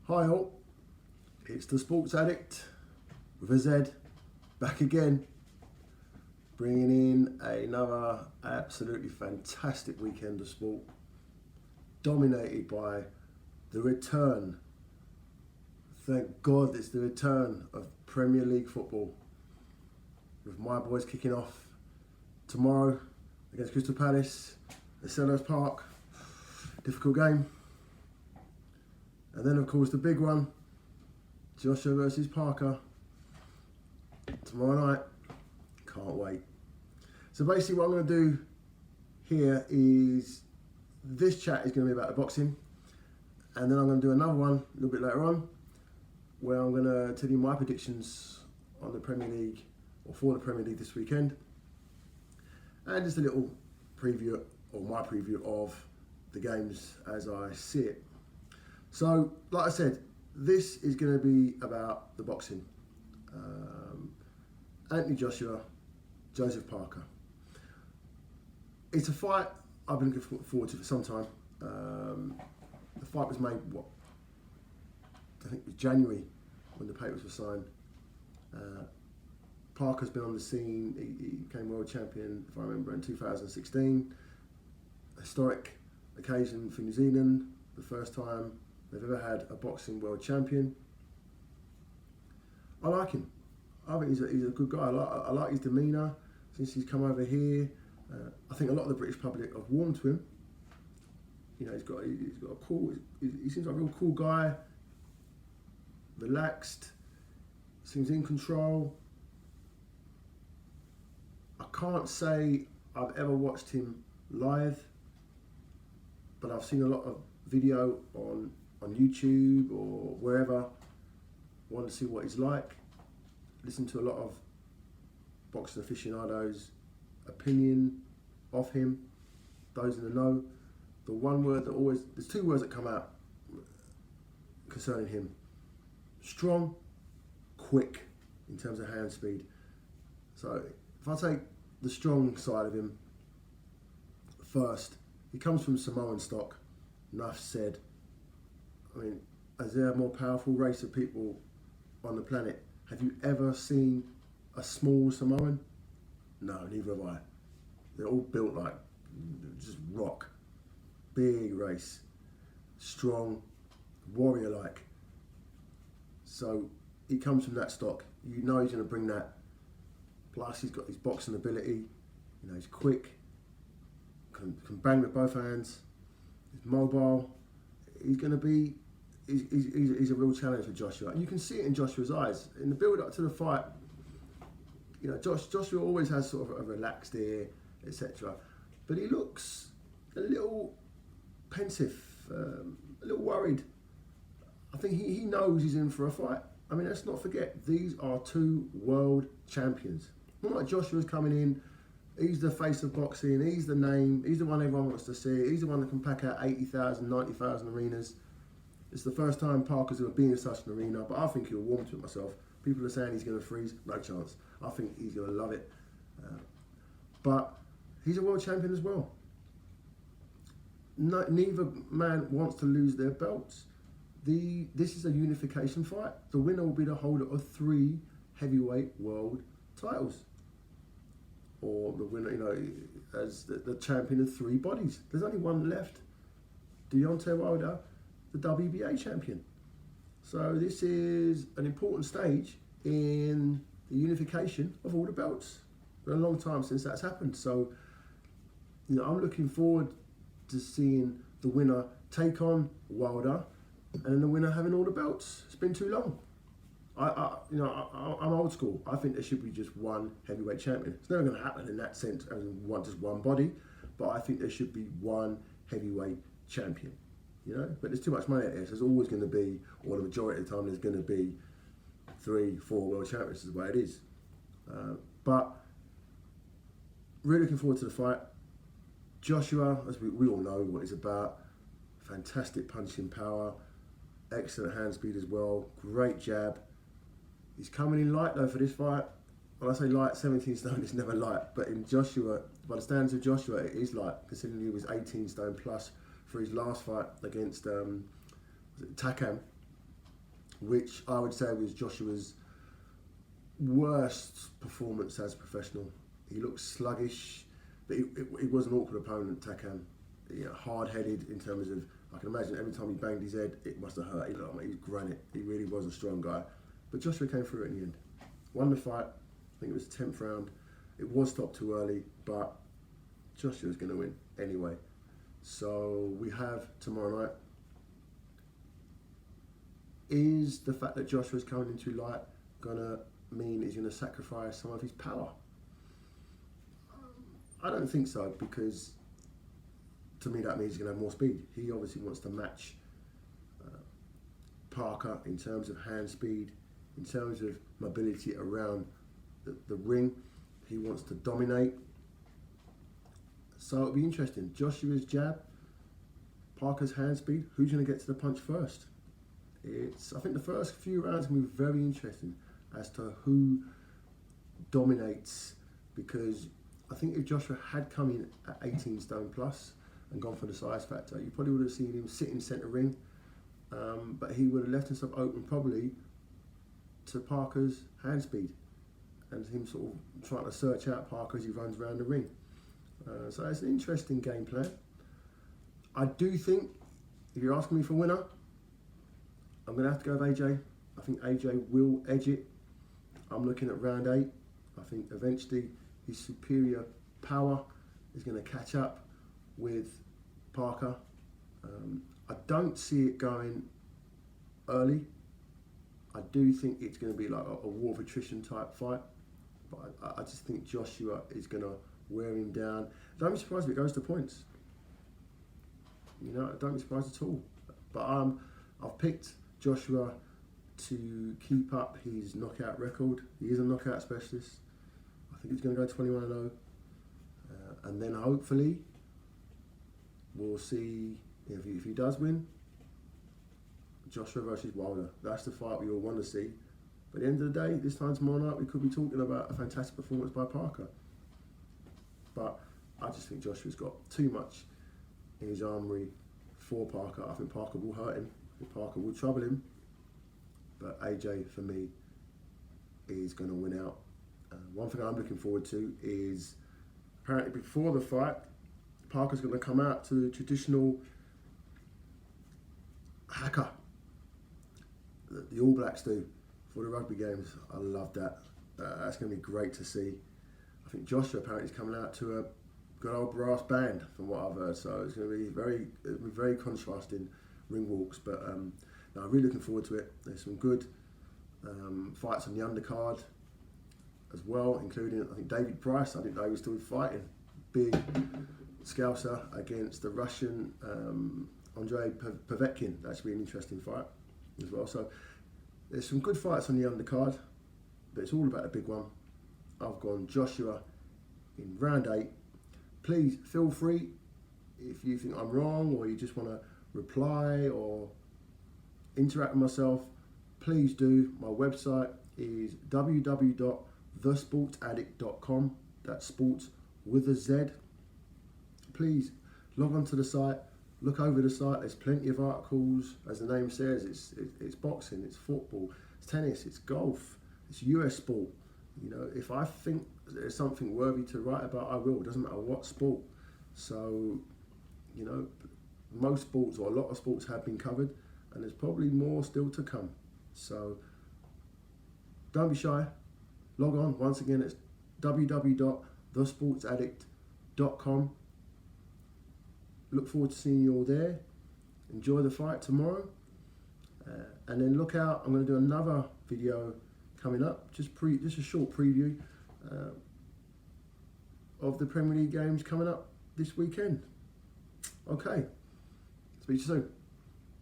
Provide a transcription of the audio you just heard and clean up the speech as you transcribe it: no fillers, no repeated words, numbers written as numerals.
Hi all, it's the Sports Addict with a Z, back again, bringing in another absolutely fantastic weekend of sport, dominated by the return, thank God it's the return of Premier League football, with my boys kicking off tomorrow against Crystal Palace at Selhurst Park. Difficult game. And then, of course, the big one, Joshua versus Parker, tomorrow night. Can't wait. So basically what I'm going to do here is, this chat is going to be about the boxing, and then I'm going to do another one a little bit later on, where I'm going to tell you my predictions on the Premier League, or for the Premier League this weekend, and just a little preview, or my preview of the games as I see it. So, like I said, this is going to be about the boxing. Anthony Joshua, Joseph Parker. It's a fight I've been looking forward to for some time. The fight was made, I think it was January when the papers were signed. Parker's been on the scene. He became world champion, if I remember, in 2016. Historic occasion for New Zealand, the first time they've ever had a boxing world champion. I like him. I think he's a good guy. I like his demeanour since he's come over here. I think a lot of the British public have warmed to him. You know, he's got a cool. He seems like a real cool guy. Relaxed. Seems in control. I can't say I've ever watched him live, but I've seen a lot of video on YouTube or wherever. Want to see what he's like. Listen to a lot of boxing aficionados' opinion of him, those in the know. The one word that always, there's two words that come out concerning him: strong, quick, in terms of hand speed. So if I take the strong side of him first, he comes from Samoan stock. Enough said. I mean, is there a more powerful race of people on the planet? Have you ever seen a small Samoan? No, neither have I. They're all built like just rock. Big race. Strong, warrior-like. So he comes from that stock. You know he's going to bring that. Plus he's got his boxing ability. You know, he's quick. Can bang with both hands. He's mobile. He's going to be. He's a real challenge for Joshua. You can see it in Joshua's eyes in the build-up to the fight. You know, Joshua always has sort of a relaxed air, etc. But he looks a little pensive, a little worried. I think he knows he's in for a fight. I mean, let's not forget, these are two world champions. Not like Joshua's coming in. He's the face of boxing. He's the name. He's the one everyone wants to see. He's the one that can pack out 80,000, 90,000 arenas. It's the first time Parker's going to be in such an arena, but I think he'll warm to it myself. People are saying he's going to freeze. No chance. I think he's going to love it. But he's a world champion as well. Neither man wants to lose their belts. This is a unification fight. The winner will be the holder of 3 heavyweight world titles. Or the winner, you know, as the champion of 3 bodies. There's only one left. Deontay Wilder, the WBA champion. So this is an important stage in the unification of all the belts. It's been a long time since that's happened. So, you know, I'm looking forward to seeing the winner take on Wilder, and then the winner having all the belts. It's been too long. I'm old school. I think there should be just one heavyweight champion. It's never going to happen in that sense, as in just one body, but I think there should be one heavyweight champion. You know, but there's too much money out there. So there's always going to be, or the majority of the time, there's going to be 3, 4 world champions. Is the way it is. But really looking forward to the fight. Joshua, as we all know what he's about. Fantastic punching power, excellent hand speed as well. Great jab. He's coming in light though for this fight. When I say light, 17 stone is never light. But in Joshua, by the standards of Joshua, it is light, considering he was 18 stone plus for his last fight against Takam. which I would say was Joshua's worst performance as a professional. He looked sluggish, but he was an awkward opponent, Takam. Hard-headed in terms of, I can imagine every time he banged his head, it must have hurt. He looked like he was granite. He really was a strong guy. But Joshua came through it in the end. Won the fight. I think it was the 10th round. It was stopped too early, but Joshua's going to win anyway. So we have tomorrow night. Is the fact that Joshua's coming into light going to mean he's going to sacrifice some of his power? I don't think so, because to me that means he's going to have more speed. He obviously wants to match Parker in terms of hand speed, in terms of mobility around the ring. He wants to dominate. So it'll be interesting. Joshua's jab, Parker's hand speed. Who's going to get to the punch first? I think the first few rounds are going to be very interesting as to who dominates, because I think if Joshua had come in at 18 stone plus and gone for the size factor, you probably would have seen him sit in centre ring, but he would have left himself open probably to Parker's hand speed and him sort of trying to search out Parker as he runs around the ring. So it's an interesting game plan. I do think, if you're asking me for winner, I'm going to have to go with AJ. I think AJ will edge it. I'm looking at round 8. I think eventually his superior power is going to catch up with Parker. I don't see it going early. I do think it's going to be like a war of attrition type fight. But I just think Joshua is going to wear him down. Don't be surprised if it goes to points. Don't be surprised at all. But I've picked Joshua to keep up his knockout record. He is a knockout specialist. I think he's going to go 21-0. And then hopefully we'll see if he does win, Joshua versus Wilder. That's the fight we all want to see. But at the end of the day, this time tomorrow night, we could be talking about a fantastic performance by Parker. But I just think Joshua's got too much in his armoury for Parker. I think Parker will hurt him. I think Parker will trouble him. But AJ, for me, is going to win out. One thing I'm looking forward to is, apparently before the fight, Parker's going to come out to the traditional haka that the All Blacks do for the rugby games. I love that. That's going to be great to see. I think Joshua apparently is coming out to a good old brass band, from what I've heard. So it's going to be very contrasting ring walks. But I'm really looking forward to it. There's some good fights on the undercard as well, including I think David Price. I didn't know he was still fighting. Big Scouser against the Russian Andrei Povetkin. That's really an interesting fight as well. So there's some good fights on the undercard, but it's all about the big one. I've gone Joshua in round 8. Please feel free, if you think I'm wrong or you just want to reply or interact with myself, please do. My website is www.thesportsaddict.com. That's sports with a Z. Please log on to the site, look over the site. There's plenty of articles. As the name says, it's boxing, it's football, it's tennis, it's golf, it's US sport. If I think there's something worthy to write about, I will. It doesn't matter what sport. So, most sports or a lot of sports have been covered, and there's probably more still to come. So, don't be shy. Log on. Once again, it's www.thesportsaddict.com. Look forward to seeing you all there. Enjoy the fight tomorrow. And then look out, I'm going to do another video coming up, just a short preview of the Premier League games coming up this weekend. Okay, speak to you soon.